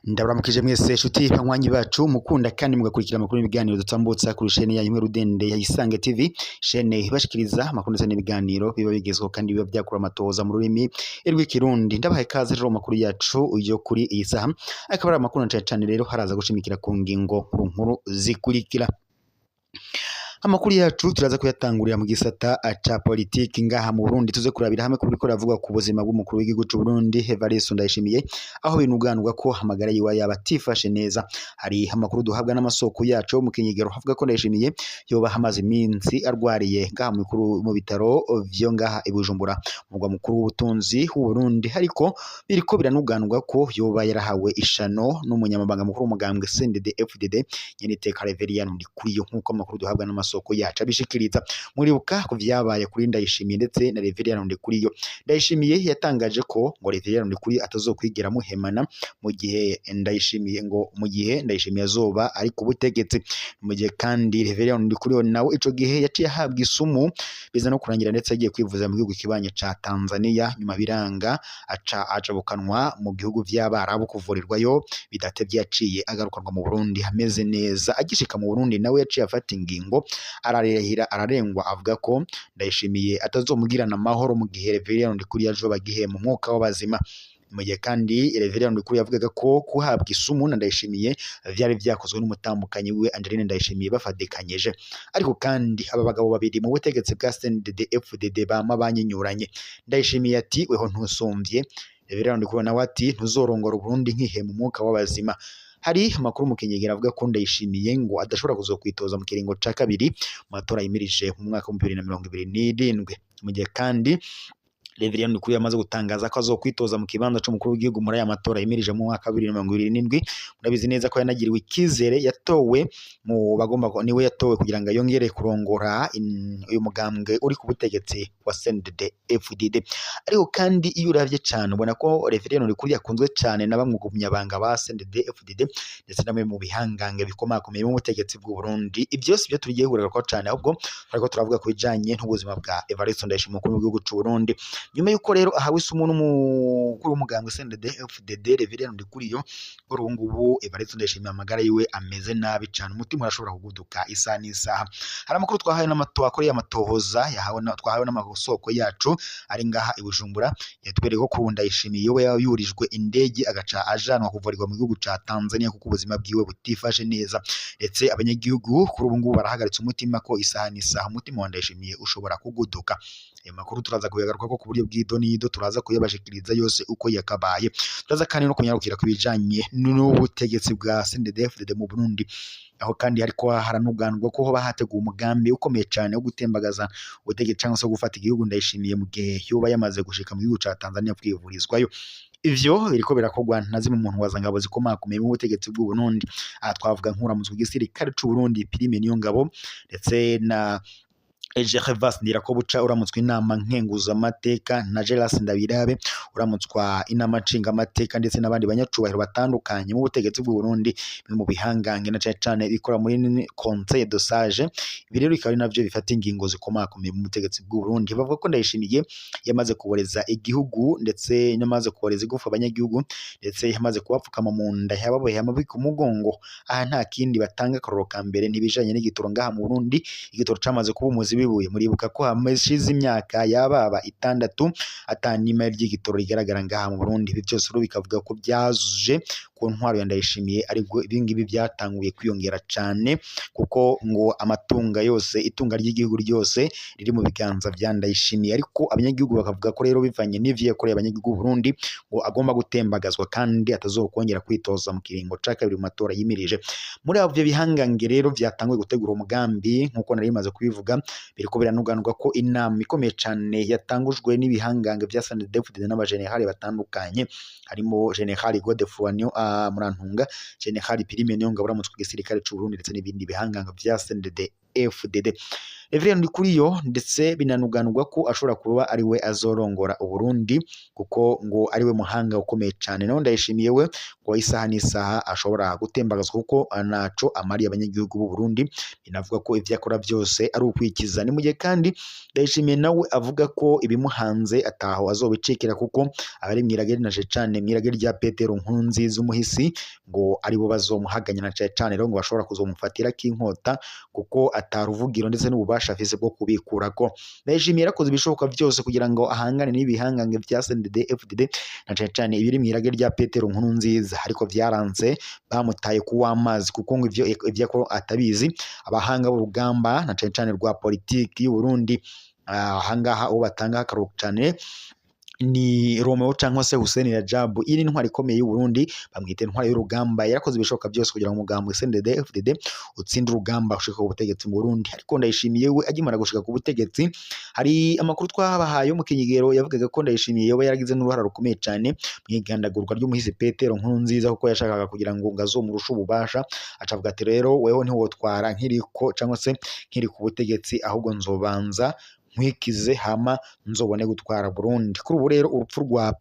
Ndabaramukije mwese shuti banywanyi bacu mukunda kandi mugakurikira amakuru n'ibiganiro dutambutsa kuri chaîne ya Imwe Rudende ya Isange TV, chaîne ibashikiriza amakuru ndetse n'ibiganiro biba bigezweho kandi biba byakura amatoza mu rurimi rw'ikirundi. Ndabahaye ikaze rero makuru yacu yo kuri iyi saha, akaba ari amakuru cyane rero haraza gushimikira ku ngingo nkuru zikurikira. Amakuru yacu turaza kuyatangurira mu gisata ca politiki ngaha mu Burundi, tuze kurabira hamwe kubiri ko ravuga ku buzima bw'umukuru w'igihugu cy'u Burundi Evariste Ndayishimiye, aho binuganurwa ko amagara yiwe yabatifashe neza. Hari amakuru duhabwa n'amasoko yacu mu kinyigero havuga ko Ndayishimiye yoba hamaze iminsi arwariye ngaha mu bitaro vyo ngaha i Bujumbura, umugwa mukuru w'ubutunzi w'u Burundi, ariko biriko biranuganurwa ko yoba yarahawe ishano n'umunyamabanga mukuru w'umugambwe CNDD-FDD Nyeniteka Reverien Ndikuriyo, nk'uko amakuru duhabwa n'amasoko yacu abishikiriza. Muribuka ko vyabaye kuri Ndayishimiye ndetse na Reverien Ndikuriyo. Ndayishimiye yatangaje ko ngo Reverien Ndikuriyo atazokwigira muhemana mu gihe Ndayishimiye azoba ari ku butegetsi. Mu gihe kandi Reverien Ndikuriyo nawe ico gihe yaciye ahabwa isumu biza no kurangira ndetse agiye kwivuza mu gihugu kibanye ca Tanzania, nyuma biranga acabukanwa mu gihugu vy'Abarabu kuvurirwayo, bidatevye yaciye agarukanwa mu Burundi hameze neza. Agishika mu Burundi nawe yaciye afata ingingo ararengwa avuga ko Ndayishimiye atazomugirana amahoro mu gihe Reverien Ndikuriyo azoba agiye mu mwuka w'abazima. Mu gihe kandi Reverien Ndikuriyo yavugaga ko kuhabwa isumu na Ndayishimiye vyari vyakozwe n'umutambukanyi we Angeline Ndayishimiye bafadikanyije. Ariko kandi aba bagabo babiri mu butegetsi bwa CNDD-FDD bama banyinyuranye. Ndayishimiye ati weho ntusumvye, Reverien Ndikuriyo nawe ati ntuzorongora Burundi nkihe mu mwuka w'abazima. Hari amakuru mu kinyegera avuga ko Ndayishimiye ngo adashobora kuzokwitoza mu kiringo ca kabiri mu matora yimirije mu mwaka wa 2027. Mu gihe kandi Reverien Ndikuriyo yamaze gutangaza ko azokwitoza mu kibanza c'umukuru w'igihugu muri aya matora yimirije mu mwaka wa 2027. Murabizi neza ko yanagiriwe ikizere, yatowe mu bagomba ko niwe yatowe kugira ngo yongere kurongora uyu mugambwe uri ku butegetsi wa CNDD-FDD. Ariko kandi iyo uravye cyane ubona ko Reverien Ndikuriyo yakunzwe cyane na bamwe mu nyabanga ba CNDD-FDD ndetse namwe mu bihangange bikomakomeye mu butegetsi bw'u Burundi. Ibyo si byo tugiye kureka ko cyane, ahubwo ariko turavuga ku bijanye n'ubuzima bwa Evariste Ndayishimiye umukuru w'igihugu cy'u Burundi. Nyuma yuko rero ahawe isumu n'umukuru w'umugambwe CNDD-FDD Reverien Ndikuriyo, ubu ngubu Evariste Ndayishimiye amagara yiwe ameze nabi cyane, umutima urashobora kuguduka isaha n'isaha. Hari amakuru twahawe n'amatohoza amatohoza twahawe n'amasoko yacu ari ngaha i Bujumbura, yatwereka ko kuri Ndayishimiye we yurijwe indege agaca ajanwa kuvurirwa mu gihugu ca Tanzania kuko ubuzima bwiwe butifashe neza, ndetse abanyagihugu kuri ubu ngubu barahagaritse umutima ko isaha n'isaha umutima wa Ndayishimiye ushobora kuguduka. Ayo makuru turaza kuyagaruka ko ku buryo bw'idonido, turaza kuyabashikiriza yose uko yakabaye. Turaza kandi no kunyarukira ku bijanye n'ubutegetsi bwa CNDD-FDD mu Burundi, aho kandi hariko haranuganurwa ko hoba hateguwe umugambi ukomeye cyane wo gutembagaza ubutegetsi cyangwa se gufata igihugu Ndayishimiye mu gihe yoba yamaze gushika mu gihugu ca Tanzania kwivurizwayo. Ivyo biriko birakorwa na zimwe mu ntwazangabo zikomakomeye mu butegetsi bw'u Burundi. Aha twavuga nk'uramutse w'igisirikare c'u Burundi Prime Niyongabo, ndetse na Gervas Ndirakobuca uramutswe inama nkenguzamateka, na Geras Ndabirabe uramutswa inama nshingamateka, ndetse n'abandi banyacubahiro batandukanye mu butegetsi bw'u Burundi mu bihangange na cyane bikora muri Conseil de Sage. Ibi rero bikaba navyo bifata ingingo zikomakomeye mu butegetsi bw'u Burundi. Bavuga ko Ndayishimiye yamaze kuboreza igihugu, ndetse yamaze kuboreza igufa abanyagihugu, ndetse yamaze kubapfukama mu nda, yababoheye amaboko umugongo. Aha nta kindi batanga akaroro ka mbere ntibijanye n'igitoro ngaha mu Burundi. Igitoro camaze kuba umuzi bibuye. Muribuka ko hashize imyaka yababa 6 atanima ry'igitoro rigaragara ngaha mu Burundi. Ibi byose rero bikavuga ko byazuje ku ntwaro ya Ndayishimiye, ariko ibingibi byatanguye kwiyongera cyane kuko ngo itunga ry'igihugu ryose riri mu biganza vya Ndayishimiye. Ariko abanyagihugu bakavuga ko rero bivanye n'ivyo yakoreye abanyagihugu Burundi ngo agomba gutembagazwa kandi atazokongera kwitoza mu kiringo ca kabiri mu matora yimirije. Muri abo bihangange rero vyatanguye gutegura umugambi, nkuko nari maze kubivuga, biriko biranuganurwa ko inama ikomeye cyane yatangujwe n'ibihangange vya CNDD-FDD n'abajenerali batandukanye, harimo General Godefroid Murantunga, General Prime Niyongabo uramutswe igisirikare c'u Burundi, ndetse n'ibindi bihangange vya CNDD FDD. Reverien Ndikuriyo ndetse binanuganurwa ko ashobora kuba ari we azorongora Uburundi kuko ngo ari we muhanga ukomeye cyane. Naho Ndayishimiye we ngo isaha n'isaha ashobora gutembagazwa kuko anaco amariye abanyagihugu b'u Burundi. Binavuga ko ivyo akora byose ari ukwikiza. Ni mu gihe kandi Ndayishimiye nawe avuga ko ibimuhanze ataho azobicekera kuko abari mwirageri na cyane mwirageri rya Petero Nkurunziza umuhisi ngo ari bo bazomuhaganya na cyane rero ngo bashobora kuzomufatira k'inkota kuko ataruvugiro ndetse n'ububasha afise bwo kubikurako. Ndayishimiye yarakoze ibishoboka byose kugira ngo ahangane n'ibihangange vya CNDD FDD na cyane ibiri mwirageri rya Petero Nkurunziza, ariko vyaranze bamutaye kuw'amazi kuko ngo ivyo akora atabizi. Abahanga b'urugamba na cyane rwa politiki y'u Burundi ahangaha uwo batanga akaruhuko cyane ni Romeo cyangwa se Hussein Rajabu. Iri ntwari ikomeye y'u Burundi bamwita intwari y'urugamba, yarakoze ibishoboka byose kugira ngo umugambo CNDD FDD utsinde urugamba ushika ku butegetsi mu Burundi. Ariko Ndayishimiye we agimara gushika ku butegetsi, hari amakuru twabahaye mu kinyigero yavugaga ko Ndayishimiye yoba yaragize n'uruhara rukomeye cyane mwigandagurwa ry'umuhisi Petero Nkurunziza kuko yashakaga kugira ngo ngazomurusha ububasha. Acavuga ati rero weho ntiwotwara nkiriko cyangwa se nkiri ku butegetsi, ahubwo nzobanza nkwikize hama nzobone gutwara Burundi. Kuri ubu rero urupfu rwa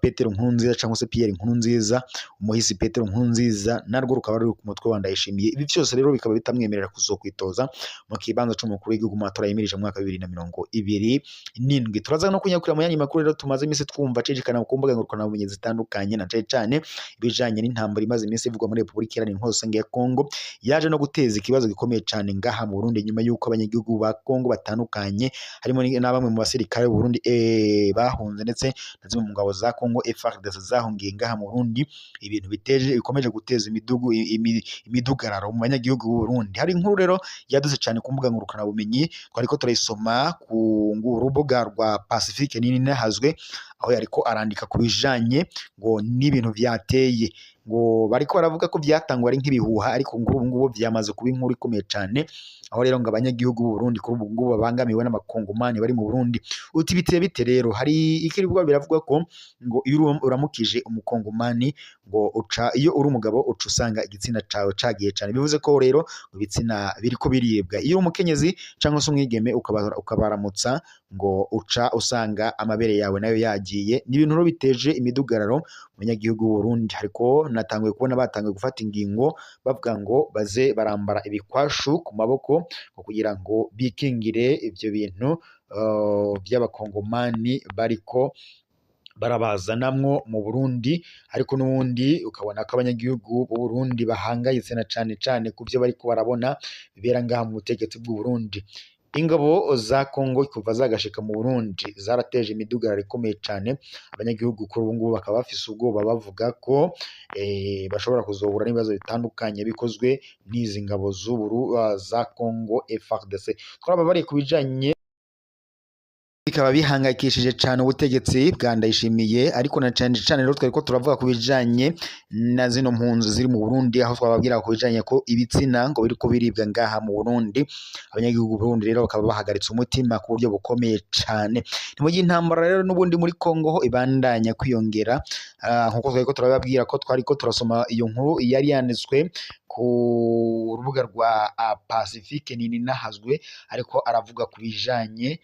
Petero Nkurunziza cyangwa se Pierre Nkurunziza umuhisi Petero Nkurunziza narwo rukaba ruri ku mutwe wa Ndayishimiye. Ibi byose rero bikaba bitamwemerera kuzokwitoza mu kibanza cy'umukuru w'igihugu mu matora yimirije mu mwaka 2027. Turaza no kunyakura mu yandi makuru rero tumaze iminsi twumva cicikana ku mbuga ngurukanabumenyi zitandukanye na cyane ibijanye n'intambara imaze iminsi ivugwa muri Repubulika Iharanira Intwaro ya Kongo, yaje no guteza ikibazo gikomeye cyane ngaha mu Burundi nyuma y'uko abanyagihugu ba Kongo batandukanye harimo na bamwe mu basirikare b'u Burundi bahunze ndetse na zimwe mu ngabo za Kongo FARDC zahungiye ngaha mu Burundi. Ibintu bikomeje guteza imidugararo mu banyagihugu b'u Burundi. Hari inkuru rero yadutse cyane ku mbuga ngurukana bumenyi twariko turayisoma ku rubuga rwa Pacifique nini nahazwe, aho yariko arandika ku bijanye ngo n'ibintu vyateye ngo bariko baravuga ko byatangwa ari nk'ibihuha, ariko ngo ubu ngubu byamaze kuba inkuru ikomeye cyane. Aho rero ngo abanyagihugu b'u Burundi kuri ubu ngubu babangamiwe n'amakongomani bari mu Burundi. Uti bite rero, hari ikiribwa biravuga ko ngo iyo uramukije umukongomani ngo iyo uri umugabo uca usanga igitsina cawe cagiye cyane. Bivuze ko rero ibitsina biriko biribwa. Iyo umukenyezi cyangwa se umwigeme ukabaramutsa ngo uca usanga amabere yawe nayo yagiye. Ni ibintu rero biteje imidugararo mu banyagihugu b'u Burundi. Ariko natanguye kubona batanguye gufata ingingo bavuga ngo baze barambara ibikwashu ku maboko kugira ngo bikingire ivyo bintu by'abakongomani bariko barabazanamwo mu Burundi. Ariko n'ubundi ukabona ko abanyagihugu b'u Burundi bahangayitse na cyane ku byo bariko barabona bibera ngaha mu butegetsi bw'u Burundi. Ingabo za Kongo kuva zagashika mu Burundi zarateje imidugararo ikomeye cyane. Abanyagihugu kuri ubu ngubu bakaba bafise ubwoba bavuga ko bashobora kuzohura n'ibibazo bitandukanye bikozwe n'izi ngabo za Kongo FARDC. Twaba bari kubijanye bikaba bihangayikishije cyane ubutegetsi bwa Ndayishimiye. Ariko na cyane rero twariko turavuga ku bijanye na zino mpunzi ziri mu Burundi, aho twababwira ku bijanye ko ibitsina ngo biriko biribwa ngaha mu Burundi. Abanyagihugu b'u Burundi rero bakaba bahagaritse umutima ku buryo bukomeye cyane. Ni mu gihe intambara rero n'ubundi muri Kongo ibandanya kwiyongera, nkuko twariko turababwira ko twariko turasoma iyo nkuru yari yanditswe ku rubuga rwa Pacifique nini nahazwe, ariko aravuga ku bijanye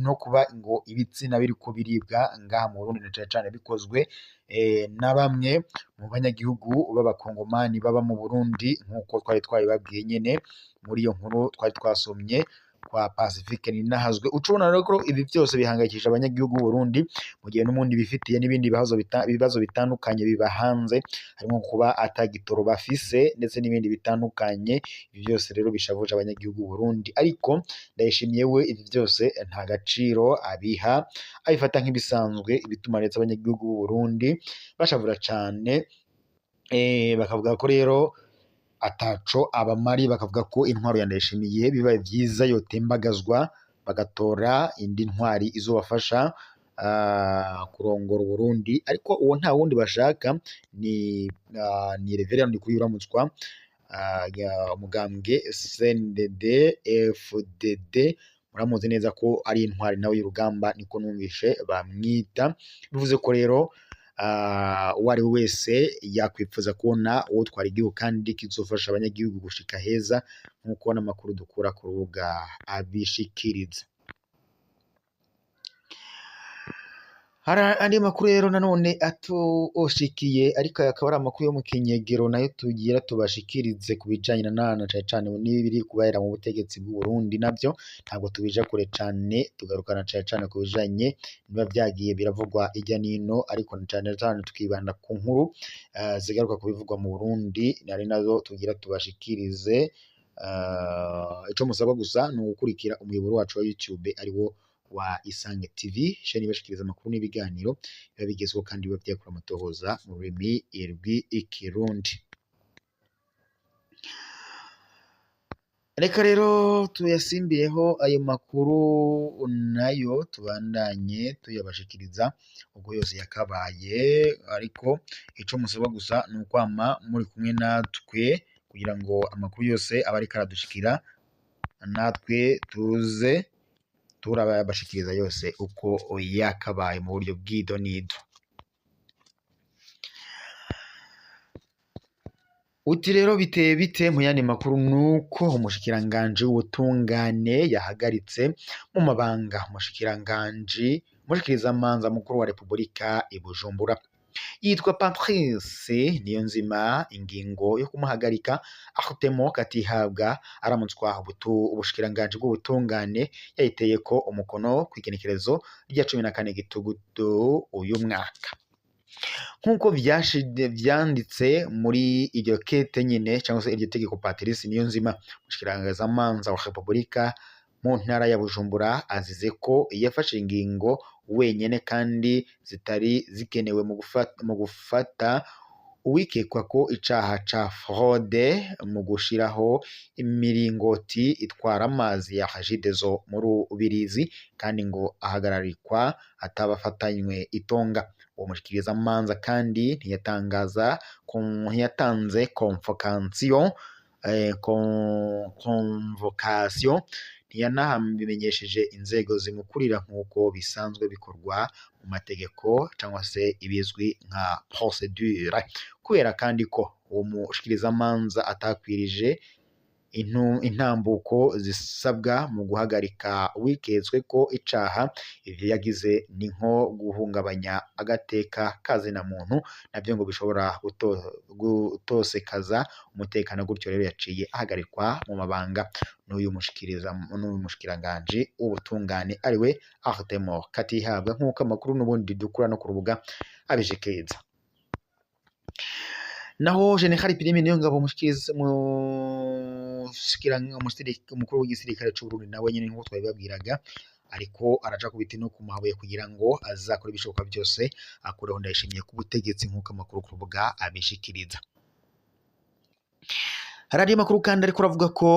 no kuba ngo ibitsina biriko biribwa ngaha mu Burundi na cyane bikozwe na bamwe mu banyagihugu b'abakongomani baba mu Burundi, nk'uko twari twabibabwiye nyene muri iyo nkuru twari twasomye kwa Pacifique ninahazwe. Ucubona rero ko ibi byose bihangayikisha abanyagihugu b'u Burundi mu gihe n'umundi bifitiye n'ibindi bibazo bitandukanye bibahanze, harimo kuba atagitoro bafise ndetse n'ibindi bitandukanye. Ibi byose rero bishavuje abanyagihugu b'u Burundi, ariko Ndayishimiye we ibi byose nta gaciro abiha, abifata nk'ibisanzwe. Ibituma ndetse abanyagihugu b'u Burundi bashavura cyane, bakavuga ko rero ataco abamari, bakavuga ko intwaro ya Ndayishimiye bibaye byiza yotembagazwa bagatora indi ntwari izobafasha kurongora Burundi. Ariko uwo nta wundi bashaka ni Reverien Ndikuriyo uramutswa umugambwe CNDD FDD. Muramuzi neza ko ari intwari nawe y'urugamba, niko numvishe bamwita. Bivuze ko rero uwo ari we wese yakwifuza kubona uwo twara igihugu kandi kizofasha abanyagihugu gushika heza nk'uko n'amakuru dukura ku rubuga abishikiriza. Hari andi makuru rero nanone atoshikiye ariko akaba ari amakuru yo mu kinyegero nayo tugira tubashikirize ku bijanye na cane n'ibiri kubahera mu butegetsi bw'u Burundi, navyo ntabwo tubija kure cane, tugarukana cane ku bijanye niba vyagiye biravugwa irya nino, ariko cane tukibanda ku nkuru zigaruka ku bivugwa mu Burundi, ari nazo tugira tubashikirize. Ico musabwa gusa ni ugukurikira umuyoboro wacu wa YouTube ariwo wa Isange TV, sheni ibashikiriza amakuru n'ibiganiro biba bigezweho kandi biba vyakura amatohoza mu rurimi rw'ikirundi. Reka rero tuyasimbireho ayo makuru nayo tubandanye tuyabashikiriza ubwo yose yakabaye, ariko ico musaba gusa ni ukwama muri kumwe natwe kugira ngo amakuru yose aba ariko aradushikira natwe tuze turabashikiriza yose uko yakabaye mu buryo bw'idonido. Uti rero biteye bite mu yandi makuru nuko umushikiranganje w'ubutungane yahagaritse mu mabanga umushikirizamanza mukuru wa Repubulika i Bujumbura yitwa Patrice Niyonzima. Ingingo yo kumuhagarika ahutemo katihabwa aramutswa ubushikiranganje bw'ubutungane yayiteye ko umukono kw'igenekerezo rya 14 Gitugutu uyu mwaka. Nk'uko vyanditse muri iryo kete nyene cyangwa se iryo tegeko, Patrice Niyonzima umushikiranganje wa Repubulika mu ntara ya Bujumbura azize ko yafashe ingingo wenyene kandi zitari zikenewe mu gufata uwikekwa ko icaha ca fraude mu gushiraho imiringoti itwara amazi ya Hajidezo mu Rubirizi kandi ngo ahagararikwa atabafatanywe itonga. Uwo mushikirizamanza kandi ntiyatanze convocation ntiyanabimenyesheje inzego zimukurira nk'uko bisanzwe bikorwa mu mategeko cyangwa se ibizwi nka procedure, kubera kandi ko uwo mushikirizamanza atakwirije intambuko zisabwa mu guhagarika wiketswe ko icaha. Ivyo yagize ni nko guhungabanya agateka kazina muntu, navyo ngo bishobora gutosekaza umutekano, gutyo rero yaciye ahagarikwa mu mabanga n'uyu mushikiranganje w'ubutungane ariwe Artemo Katihabwa, nk'uko amakuru n'ubundi dukura no ku rubuga abishikiriza. Naho General Prime Niyongabo umukuru w'igisirikare c'u Burundi nawe nyene nk'uko twabibabwiraga ariko araja kubiti no ku mabuye kugira ngo azakora ibishoboka byose akureho Ndayishimiye ku butegetsi nk'uko amakuru ku rubuga abishikiriza. Hari amakuru kandi ariko aravuga ko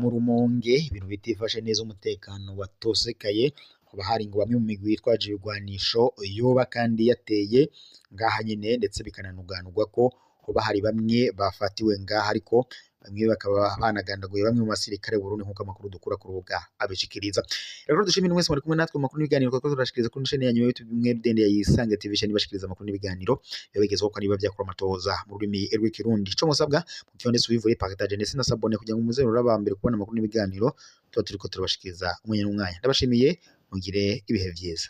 mu Rumonge ibintu bitifashe neza, umutekano watosekaye, haba hari ngo bamwe mu migwi yitwaje ibigwanisho yoba kandi yateye ngaha nyene, ndetse bikananuganurwa ko hoba hari bamwe bafatiwe ngaha, ariko bamwe bakaba banagandaguye bamwe mu basirikare Burundi nk'uko amakuru dukura ku rubuga abishikiriza. Rero dushimira mwese muri kumwe natwe mu makuru n'ibiganiro kuko turashikiriza kuri chaîne yanyu YouTube mwe dende ya Isange TV, bashikiriza amakuru n'ibiganiro yabigezweho kandi bavyakora amatohoza mu rurimi rw'ikirundi. Ico musabwa mu cyonde subivure partage ndetse na sabone kugira ngo muzero urabambere kubona amakuru n'ibiganiro tuba turiko turabashikiriza umwanya n'umwanya. Ndabashimiye, mugire ibihe vyiza.